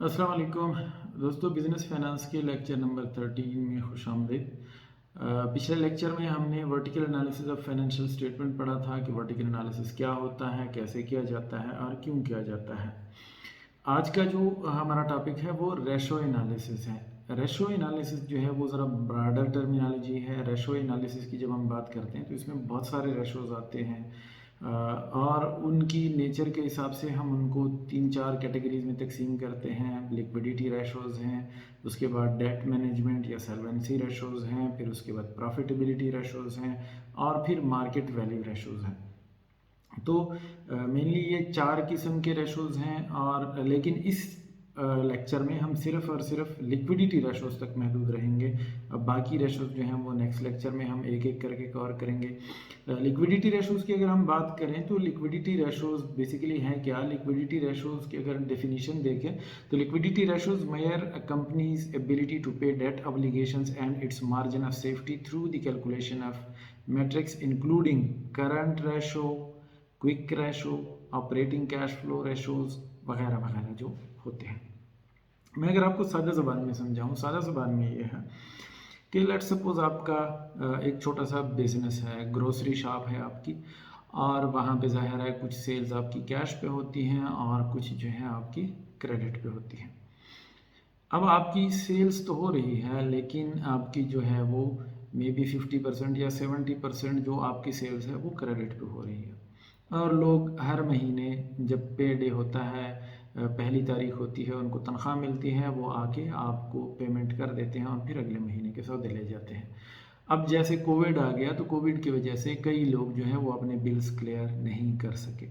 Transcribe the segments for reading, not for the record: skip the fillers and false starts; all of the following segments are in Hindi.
अस्सलाम वालेकुम दोस्तों, बिज़नेस फाइनेंस के लेक्चर नंबर 13 में खुशामदीद। पिछले लेक्चर में हमने vertical analysis of financial statement पढ़ा था कि वर्टिकल एनालिसिस क्या होता है, कैसे किया जाता है और क्यों किया जाता है। आज का जो हमारा टॉपिक है वो रेशो एनालिसिस है। रेशो एनालिसिस जो है वो ज़रा ब्रॉडर टर्मिनोलॉजी है। रेशो एनालिसिस की जब हम बात करते हैं तो इसमें बहुत सारे रेशोज़ आते हैं और उनकी नेचर के हिसाब से हम उनको 3-4 कैटेगरीज में तकसीम करते हैं। लिक्विडिटी रेशोज़ हैं, उसके बाद डेट मैनेजमेंट या सॉल्वेंसी रेशोज़ हैं, फिर उसके बाद प्रॉफिटेबिलिटी रेशोज़ हैं और फिर मार्केट वैल्यू रेशोज़ हैं। तो मेनली ये 4 किस्म के रेशोज़ हैं और लेकिन इस लेक्चर में हम सिर्फ और सिर्फ लिक्विडिटी रेशोज़ तक महदूद रहेंगे। अब बाकी रेशोज़ जो हैं वो नेक्स्ट लेक्चर में हम एक एक करके कवर करेंगे। लिक्विडिटी रेशोज़ की अगर हम बात करें तो लिक्विडिटी रेशोज़ बेसिकली हैं क्या। लिक्विडिटी रेशोज़ की अगर डेफिनेशन देखें तो liquidity ratios measure a company's ability to pay debt obligations and its margin of safety through the calculation of metrics including current ratio, quick ratio, operating cash flow ratios वगैरह वगैरह जो होते हैं। मैं अगर आपको सादा ज़बान में समझाऊँ, सादा ज़बान में ये है कि लेट सपोज आपका एक छोटा सा बिजनेस है, ग्रोसरी शॉप है आपकी, और वहाँ पे ज़ाहिर है कुछ सेल्स आपकी कैश पे होती हैं और कुछ जो है आपकी क्रेडिट पे होती हैं। अब आपकी सेल्स तो हो रही है लेकिन आपकी जो है वो मे बी 50% या 70% जो आपकी सेल्स है वो क्रेडिट पे हो रही है। और लोग हर महीने जब पे डे होता है, पहली तारीख होती है, उनको तनख्वाह मिलती है, वो आके आपको पेमेंट कर देते हैं और फिर अगले महीने के सौदे ले जाते हैं। अब जैसे कोविड आ गया तो कोविड की वजह से कई लोग जो हैं वो अपने बिल्स क्लियर नहीं कर सके।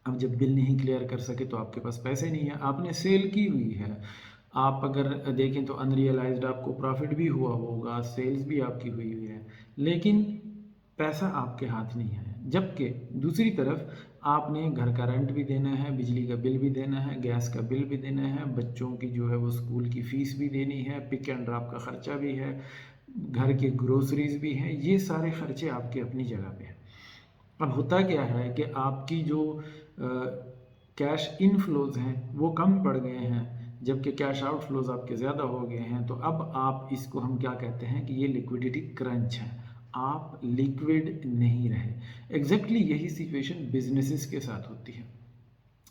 अब जब बिल नहीं क्लियर कर सके तो आपके पास पैसे नहीं है, आपने सेल की हुई है। आप अगर देखें तो अनरियलाइज्ड आपको प्रॉफिट भी हुआ होगा, सेल्स भी आपकी हुई हुई है, लेकिन पैसा आपके हाथ नहीं है। जबकि दूसरी तरफ आपने घर का रेंट भी देना है, बिजली का बिल भी देना है, गैस का बिल भी देना है, बच्चों की जो है वो स्कूल की फ़ीस भी देनी है, पिक एंड ड्रॉप का ख़र्चा भी है, घर के ग्रोसरीज भी हैं। ये सारे खर्चे आपके अपनी जगह पे हैं। अब होता क्या है कि आपकी जो कैश इनफ्लोज हैं वो कम पड़ गए हैं, जबकि कैश आउटफ्लोज आपके ज़्यादा हो गए हैं। तो अब आप इसको हम क्या कहते हैं कि ये लिक्विडिटी क्रंच है, आप लिक्विड नहीं रहे। एग्जैक्टली यही सिचुएशन बिजनेसेस के साथ होती है।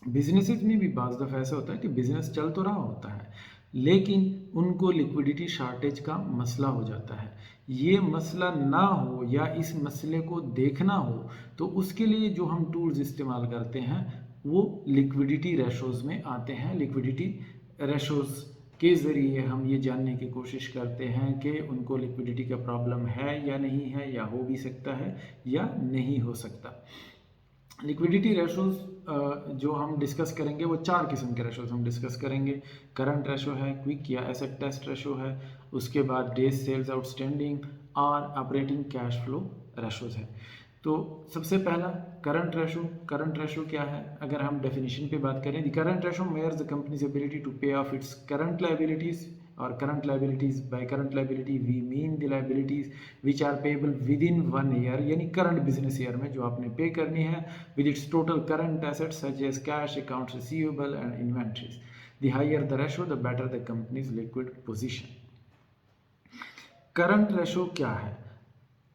बिजनेसेस में भी बाज़ दफ़ा ऐसा होता है कि बिजनेस चल तो रहा होता है लेकिन उनको लिक्विडिटी शॉर्टेज का मसला हो जाता है। ये मसला ना हो या इस मसले को देखना हो तो उसके लिए जो हम टूल्स इस्तेमाल करते हैं वो लिक्विडिटी रेशोज़ में आते हैं। लिक्विडिटी रेशोज़ के ज़रिए हम ये जानने की कोशिश करते हैं कि उनको लिक्विडिटी का प्रॉब्लम है या नहीं है, या हो भी सकता है या नहीं हो सकता। लिक्विडिटी रेशोज़ जो हम डिस्कस करेंगे वो 4 किस्म के रेशोज़ हम डिस्कस करेंगे। करंट रेशो है, क्विक या एसेट टेस्ट रेशो है, उसके बाद डेज सेल्स आउटस्टैंडिंग और ऑपरेटिंग कैश फ्लो रेशोज़ है। तो सबसे पहला करंट रेशो। करंट रेशो क्या है? अगर हम डेफिनेशन पे बात करें, the current ratio measures the company's ability to pay off its current liabilities. और current liabilities, by current liability we mean the liabilities which are payable within 1 year, यानी करंट बिजनेस ईयर में जो आपने पे करनी है, with its total current assets such as cash, accounts receivable and inventories. The higher the ratio, the better the company's liquid position. Current ratio क्या है?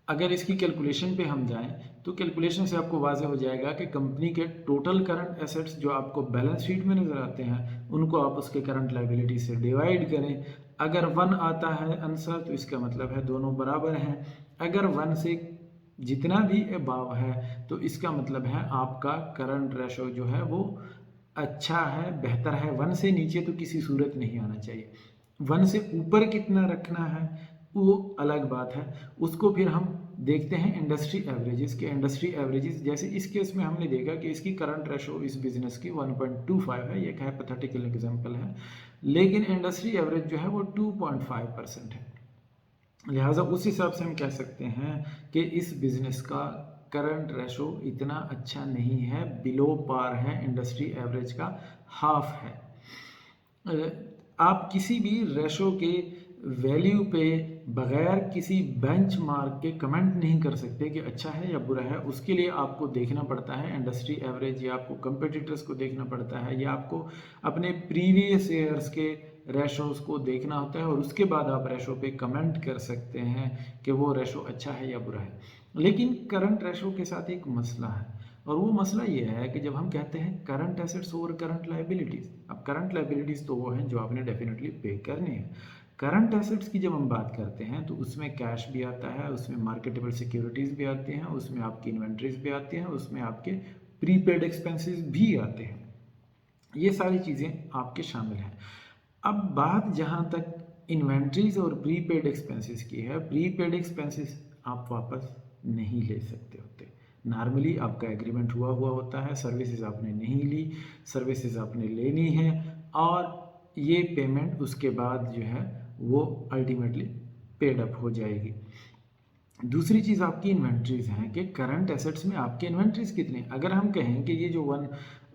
अगर इसकी कैलकुलेशन पे हम जाएं तो कैलकुलेशन से आपको वाज़ेह हो जाएगा कि कंपनी के टोटल करंट एसेट्स जो आपको बैलेंस शीट में नज़र आते हैं उनको आप उसके करंट लायबिलिटी से डिवाइड करें। अगर 1 आता है आंसर तो इसका मतलब है दोनों बराबर हैं। अगर 1 से जितना भी अबाव है तो इसका मतलब है आपका करंट रेशो जो है वो अच्छा है, बेहतर है। 1 से नीचे तो किसी सूरत नहीं आना चाहिए। 1 से ऊपर कितना रखना है वो अलग बात है, उसको फिर हम देखते हैं इंडस्ट्री एवरेजेस के। इंडस्ट्री एवरेजेस जैसे इस केस में हमने देखा कि इसकी करंट रेशो इस बिजनेस की 1.25 है, ये एक हाइपोथेटिकल एग्जांपल है, लेकिन इंडस्ट्री एवरेज जो है वो 2.5% है। लिहाजा उस हिसाब से हम कह सकते हैं कि इस बिजनेस का करंट रेशो इतना अच्छा नहीं है, बिलो पार है, इंडस्ट्री एवरेज का हाफ है। आप किसी भी रेशो के वैल्यू पे बगैर किसी बेंचमार्क के कमेंट नहीं कर सकते कि अच्छा है या बुरा है। उसके लिए आपको देखना पड़ता है इंडस्ट्री एवरेज, या आपको कंपेटिटर्स को देखना पड़ता है, या आपको अपने प्रीवियस ईयर्स के रेशोस को देखना होता है, और उसके बाद आप रेशो पे कमेंट कर सकते हैं कि वो रेशो अच्छा है या बुरा है। लेकिन करंट रेशो के साथ एक मसला है, और वो मसला ये है कि जब हम कहते हैं current assets over current liabilities, अब करंट लायबिलिटीज़ तो वो हैं जो आपने डेफिनेटली पे करनी है। करंट एसेट्स की जब हम बात करते हैं तो उसमें कैश भी आता है, उसमें मार्केटेबल सिक्योरिटीज़ भी आती हैं, उसमें आपकी इन्वेंट्रीज भी आती हैं, उसमें आपके प्रीपेड एक्सपेंसेस भी आते हैं। ये सारी चीज़ें आपके शामिल हैं। अब बात जहाँ तक इन्वेंट्रीज और प्रीपेड एक्सपेंसेस की है, प्रीपेड एक्सपेंसेस आप वापस नहीं ले सकते होते। नॉर्मली आपका एग्रीमेंट हुआ हुआ होता है, सर्विसेज आपने नहीं ली, सर्विसेज आपने लेनी है, और ये पेमेंट उसके बाद जो है वो अल्टीमेटली पेड अप हो जाएगी। दूसरी चीज़ आपकी इन्वेंट्रीज हैं कि करंट एसेट्स में आपके इन्वेंट्रीज कितने, अगर हम कहें कि ये जो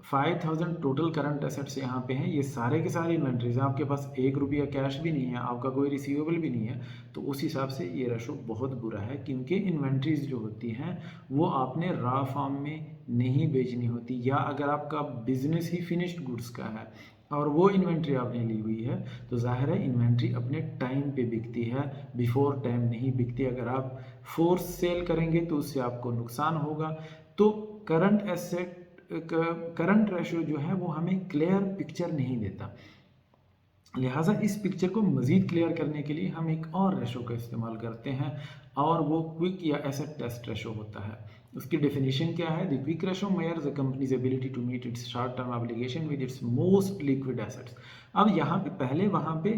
5000 टोटल करंट एसेट्स यहाँ पे हैं, ये सारे के सारे इन्वेंट्रीज हैं, आपके पास 1 रुपया कैश भी नहीं है, आपका कोई रिसीवेबल भी नहीं है, तो उस हिसाब से ये रेशो बहुत बुरा है, क्योंकि इन्वेंट्रीज जो होती हैं वो आपने रॉ फॉर्म में नहीं बेचनी होती, या अगर आपका बिजनेस ही फिनिश्ड गुड्स का है और वो इन्वेंट्री आपने ली हुई है, तो जाहिर है इन्वेंट्री अपने टाइम पे बिकती है, बिफोर टाइम नहीं बिकती। अगर आप फोर्स सेल करेंगे तो उससे आपको नुकसान होगा। तो करंट एसेट करंट रेशो जो है वो हमें क्लियर पिक्चर नहीं देता, लिहाजा इस पिक्चर को मज़ीद क्लियर करने के लिए हम एक और रेशो का इस्तेमाल करते हैं, और वो क्विक या एसेट टेस्ट रेशो होता है। उसकी डेफिनेशन क्या है? The quick ratio measures the company's ability to meet its short term obligation with its most liquid assets. अब यहाँ पे पहले वहाँ पे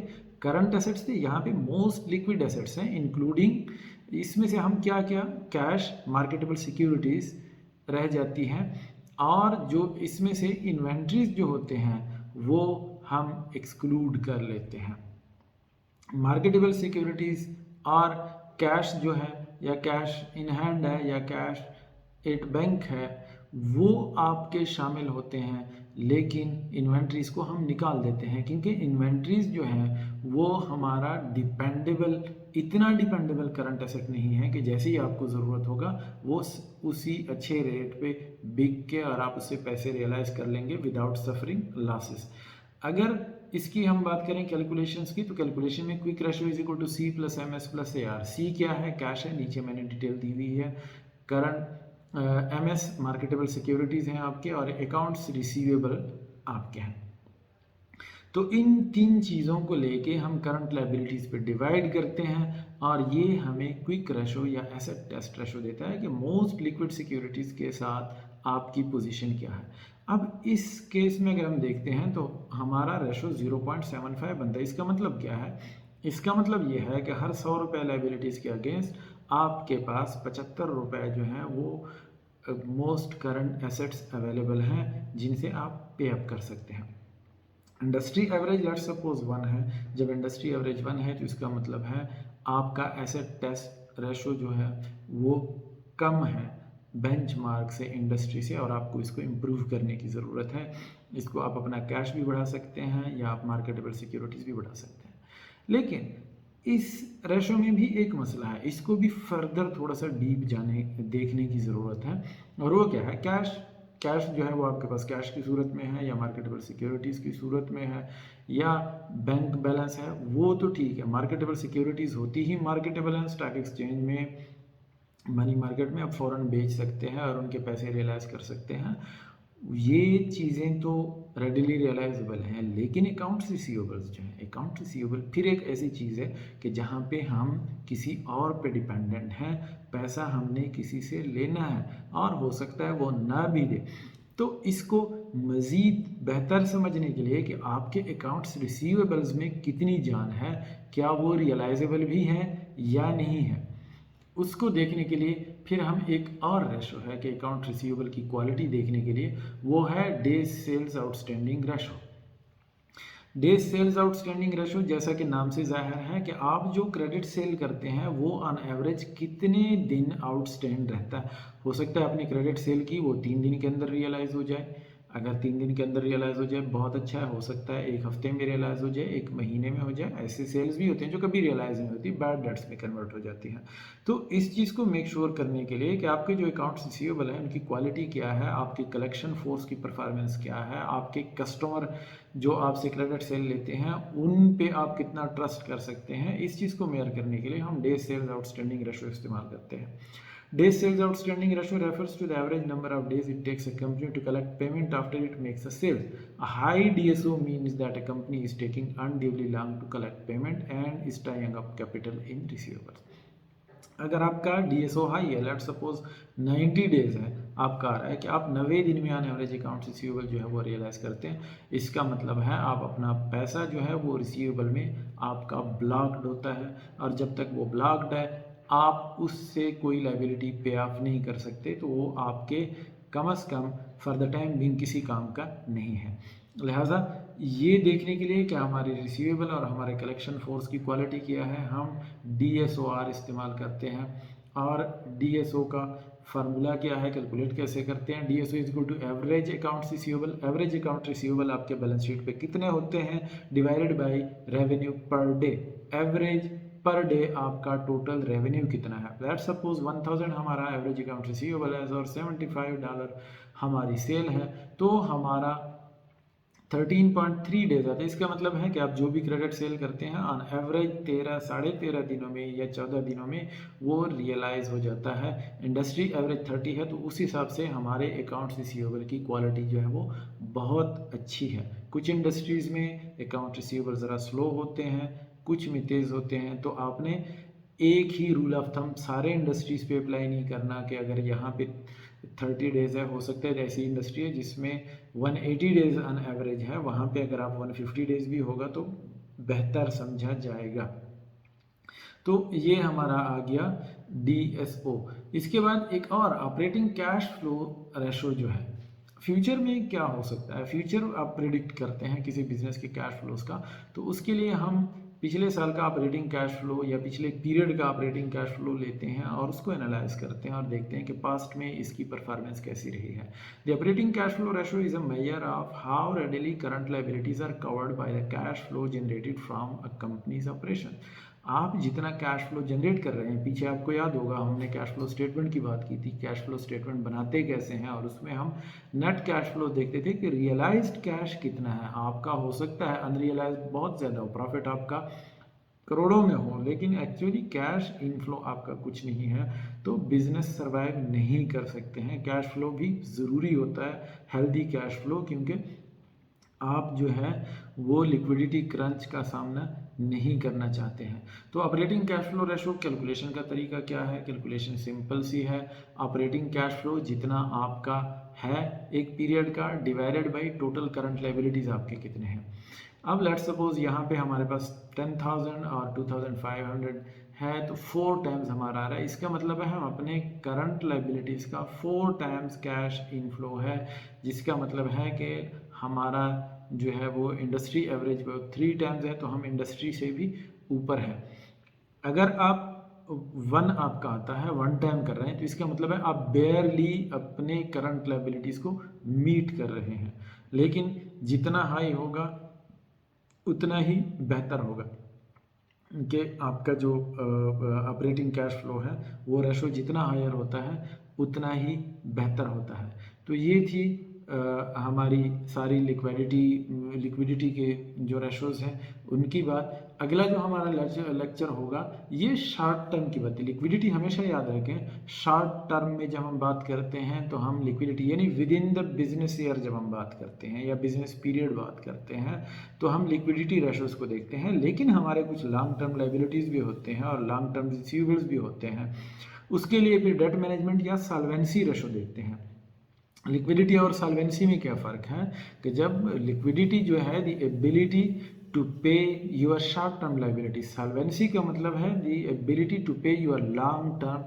करंट एसेट्स थे, यहाँ पे मोस्ट लिक्विड एसेट्स हैं, इंक्लूडिंग इसमें से हम क्या क्या, कैश, मार्केटेबल सिक्योरिटीज़ रह जाती हैं, और जो इसमें से इन्वेंट्रीज जो होते हैं वो हम एक्सक्लूड कर लेते हैं। मार्केटेबल सिक्योरिटीज़ और कैश जो है, या कैश इन हैंड है, या कैश एट बैंक है, वो आपके शामिल होते हैं, लेकिन इन्वेंट्रीज़ को हम निकाल देते हैं, क्योंकि इन्वेंट्रीज़ जो हैं वो हमारा डिपेंडेबल, इतना डिपेंडेबल करंट एसेट नहीं है कि जैसे ही आपको ज़रूरत होगा वो उसी अच्छे रेट पे बिक के और आप उससे पैसे रियलाइज़ कर लेंगे विदाउट सफरिंग लॉसेस। अगर इसकी हम बात करें कैलकुलेशंस की, तो कैलकुलेशन में quick ratio is equal to C plus M S plus A R. C क्या है? कैश है, नीचे मैंने डिटेल दी हुई है। Current M S marketable securities हैं आपके, और अकाउंट्स रिसीवेबल आपके हैं। तो इन तीन चीज़ों को लेके हम करंट लायबिलिटीज़ पे डिवाइड करते हैं, और ये हमें क्विक रेशो या एसेट टेस्ट रेशो देता है कि मोस्ट लिक्विड सिक्योरिटीज़ के साथ आपकी पोजीशन क्या है। अब इस केस में अगर हम देखते हैं तो हमारा रेशो 0.75 बनता है। इसका मतलब क्या है? इसका मतलब ये है कि हर 100 रुपये लायबिलिटीज़ के अगेंस्ट आपके पास 75 रुपये जो हैं वो मोस्ट करंट एसेट्स अवेलेबल हैं जिनसे आप पे अप कर सकते हैं। इंडस्ट्री एवरेज लेट्स सपोज 1 है। जब इंडस्ट्री एवरेज 1 है तो इसका मतलब है आपका एसेट टेस्ट रेशो जो है वो कम है बेंचमार्क से, इंडस्ट्री से, और आपको इसको इम्प्रूव करने की ज़रूरत है। इसको आप अपना कैश भी बढ़ा सकते हैं, या आप मार्केटेबल सिक्योरिटीज़ भी बढ़ा सकते हैं। लेकिन इस रेशो में भी एक मसला है, इसको भी फर्दर थोड़ा सा डीप देखने की ज़रूरत है, और वो क्या है? कैश जो है वो आपके पास कैश की सूरत में है, या मार्केटेबल सिक्योरिटीज़ की सूरत में है, या बैंक बैलेंस है, वो तो ठीक है। मार्केटेबल सिक्योरिटीज़ होती ही मार्केटेबल हैं, स्टॉक एक्सचेंज में, मनी मार्केट में आप फ़ौरन बेच सकते हैं और उनके पैसे रियलाइज़ कर सकते हैं। ये चीज़ें तो रेडिली रियलाइजेबल हैं, लेकिन अकाउंट्स रिसीवेबल्स जो हैं, अकाउंट रिसीवेबल फिर एक ऐसी चीज़ है कि जहाँ पे हम किसी और पे डिपेंडेंट हैं, पैसा हमने किसी से लेना है और हो सकता है वो ना भी दे। तो इसको मज़ीद बेहतर समझने के लिए कि आपके अकाउंट्स रिसीवेबल्स में कितनी जान है, क्या वो रियलाइजेबल भी हैं या नहीं है, उसको देखने के लिए फिर हम एक और रेशो है कि अकाउंट रिसीवेबल की क्वालिटी देखने के लिए, वो है days sales outstanding ratio. Days sales outstanding ratio जैसा कि नाम से जाहिर है कि आप जो क्रेडिट सेल करते हैं वो ऑन एवरेज कितने दिन आउटस्टैंड रहता है। हो सकता है अपनी क्रेडिट सेल की वो 3 दिन के अंदर रियलाइज़ हो जाए, अगर 3 दिन के अंदर रियलाइज़ हो जाए बहुत अच्छा है, हो सकता है 1 हफ्ते में रियलाइज़ हो जाए, 1 महीने में हो जाए। ऐसे सेल्स भी होते हैं जो कभी रियलाइज़ नहीं होती, बैड डेट्स में कन्वर्ट हो जाती हैं। तो इस चीज़ को मेक श्योर करने के लिए कि आपके जो अकाउंट्स रिसीवेबल हैं उनकी क्वालिटी क्या है, आपकी कलेक्शन फोर्स की परफॉर्मेंस क्या है, आपके कस्टमर जो आपसे क्रेडिट सेल लेते हैं उन पे आप कितना ट्रस्ट कर सकते हैं, इस चीज़ को मेजर करने के लिए हम डे सेल्स आउटस्टैंडिंग रेशो इस्तेमाल करते हैं। Days sales outstanding ratio refers to the average number of days it takes a company to collect payment after it makes a sale. A high DSO means that a company is taking unduly long to collect payment and is tying up capital in receivables. अगर आपका DSO हाई है, लेट सपोज 90 डेज है, आपका आ रहा है कि आप 90 दिन में ऑन एवरेज अकाउंट रिसीवेबल जो है वो रियलाइज करते हैं, इसका मतलब है आप अपना पैसा जो है वो रिसीवेबल में आपका ब्लॉक्ड होता है, और जब तक वो ब्लॉक्ड है आप उससे कोई लाइबिलिटी पे ऑफ नहीं कर सकते, तो वो आपके कम अज़ come for the time being किसी काम का नहीं है। लिहाजा ये देखने के लिए कि हमारे रिसीवेबल और हमारे कलेक्शन फोर्स की क्वालिटी क्या है, हम DSOR इस्तेमाल करते हैं। और DSO का फार्मूला क्या है, कैलकुलेट कैसे करते हैं? DSO is equal to average account receivable. Average account receivable आपके बैलेंस शीट पे कितने होते हैं, divided by revenue per day. Average per day आपका टोटल रेवेन्यू कितना है। लेट्स सपोज 1000 हमारा एवरेज अकाउंट रिसीवेबल है और $75 हमारी सेल है, तो हमारा 13.3 डेज आता है। इसका मतलब है कि आप जो भी क्रेडिट सेल करते हैं ऑन एवरेज 13 साढ़े 13 दिनों में या 14 दिनों में वो रियलाइज हो जाता है। इंडस्ट्री एवरेज 30 है, तो उस हिसाब से हमारे अकाउंट्स रिसीवेबल की क्वालिटी जो है वो बहुत अच्छी है। कुछ इंडस्ट्रीज़ में अकाउंट रिसीवेबल ज़रा स्लो होते हैं, कुछ में तेज़ होते हैं। तो आपने एक ही रूल ऑफ थंब सारे इंडस्ट्रीज़ पे अप्लाई नहीं करना कि अगर यहाँ पे 30 डेज़ है, हो सकता है ऐसी इंडस्ट्री है जिसमें 180 डेज़ ऑन एवरेज है, वहाँ पे अगर आप 150 डेज़ भी होगा तो बेहतर समझा जाएगा। तो ये हमारा आ गया DSO। इसके बाद एक और ऑपरेटिंग कैश फ्लो रेशो जो है, फ्यूचर में क्या हो सकता है। फ्यूचर आप प्रिडिक्ट करते हैं किसी बिजनेस के कैश फ्लोज का, तो उसके लिए हम पिछले साल का ऑपरेटिंग कैश फ्लो या पिछले पीरियड का ऑपरेटिंग कैश फ्लो लेते हैं और उसको एनालाइज करते हैं और देखते हैं कि पास्ट में इसकी परफॉर्मेंस कैसी रही है। The operating cash flow ratio is a measure of how readily current liabilities are covered by the cash flow generated from a company's operation. आप जितना कैश फ्लो जनरेट कर रहे हैं, पीछे आपको याद होगा हमने कैश फ्लो स्टेटमेंट की बात की थी, कैश फ्लो स्टेटमेंट बनाते कैसे हैं, और उसमें हम नेट कैश फ्लो देखते थे कि रियलाइज्ड कैश कितना है आपका। हो सकता है अनरियलाइज्ड बहुत ज़्यादा हो, प्रॉफिट आपका करोड़ों में हो, लेकिन एक्चुअली कैश इनफ्लो आपका कुछ नहीं है, तो बिजनेस सर्वाइव नहीं कर सकते हैं। कैश फ्लो भी ज़रूरी होता है, हेल्दी कैश फ्लो, क्योंकि आप जो है वो लिक्विडिटी क्रंच का सामना नहीं करना चाहते हैं। तो operating cash flow ratio calculation का तरीका क्या है? कैलकुलेशन सिंपल सी है। ऑपरेटिंग कैश फ्लो जितना आपका है एक पीरियड का divided by total current liabilities आपके कितने हैं। अब लेट्स सपोज यहाँ पे हमारे पास 10,000 और 2,500 है, तो 4 टाइम्स हमारा आ रहा है। इसका मतलब है हम अपने करंट लायबिलिटीज का 4 टाइम्स कैश इनफ्लो है, जिसका मतलब है कि हमारा जो है वो इंडस्ट्री एवरेज 3 टाइम्स है, तो हम इंडस्ट्री से भी ऊपर है। अगर आप 1 आपका आता है, 1 टाइम कर रहे हैं, तो इसका मतलब है आप बेयरली अपने करंट लायबिलिटीज को मीट कर रहे हैं। लेकिन जितना हाई होगा उतना ही बेहतर होगा कि आपका जो ऑपरेटिंग कैश फ्लो है वो रेशो जितना हायर होता है उतना ही बेहतर होता है। तो ये थी हमारी सारी लिक्विडिटी के जो रेशोज़ हैं उनकी बात। अगला जो हमारा लेक्चर होगा ये शॉर्ट टर्म की बात है। लिक्विडिटी हमेशा याद रखें, शॉर्ट टर्म में जब हम बात करते हैं तो हम लिक्विडिटी यानी with in the business year जब हम बात करते हैं या बिजनेस पीरियड बात करते हैं तो हम लिक्विडिटी रेशोज़ को देखते हैं। लेकिन हमारे कुछ लॉन्ग टर्म लायबिलिटीज़ भी होते हैं और लॉन्ग टर्म रिसीवेबल्स भी होते हैं, उसके लिए फिर डेट मैनेजमेंट या सॉल्वेंसी रेशो देखते हैं। लिक्विडिटी और सॉल्वेंसी में क्या फ़र्क है कि जब लिक्विडिटी जो है द एबिलिटी टू पे your short term liability, solvency का मतलब है द एबिलिटी टू पे योर लॉन्ग टर्म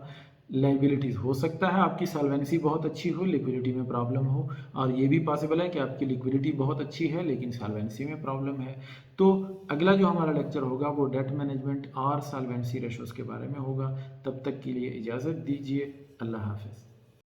लायबिलिटीज़। हो सकता है आपकी सॉल्वेंसी बहुत अच्छी हो, लिक्विडिटी में प्रॉब्लम हो, और ये भी पॉसिबल है कि आपकी लिक्विडिटी बहुत अच्छी है लेकिन सॉल्वेंसी में प्रॉब्लम है। तो अगला जो हमारा लेक्चर होगा वो डेट मैनेजमेंट और सॉल्वेंसी रेशोज़ के बारे में होगा। तब तक के लिए इजाज़त दीजिए। अल्लाह हाफ़िज़।